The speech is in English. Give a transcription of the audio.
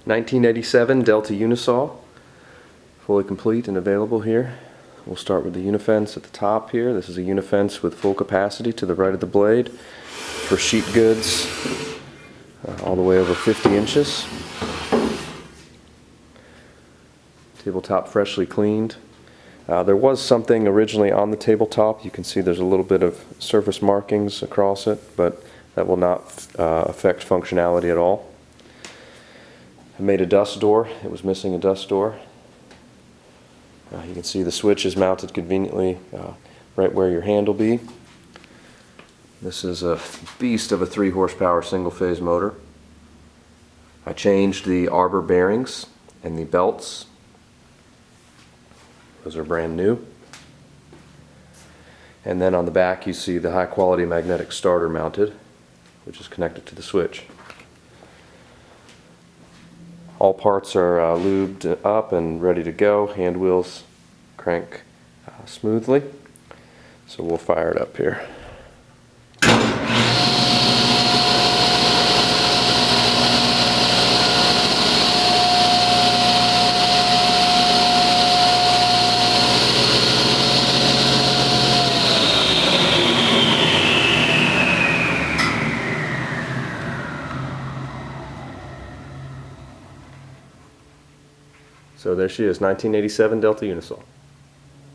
1987 Delta Unisaw, fully complete and available here. We'll start with the unifence at the top here. This is a unifence with full capacity to the right of the blade for sheet goods all the way over 50 inches. Tabletop freshly cleaned. There was something originally on the tabletop. You can see there's a little bit of surface markings across it, but that will not affect functionality at all. I made a dust door. It was missing a dust door. You can see the switch is mounted conveniently right where your hand will be. This is a beast of a 3 horsepower single-phase motor. I changed the arbor bearings and the belts. Those are brand new. And then on the back you see the high-quality magnetic starter mounted, which is connected to the switch. All parts are lubed up and ready to go. Hand wheels crank smoothly. So we'll fire it up here. So there she is, 1987 Delta Unisaw.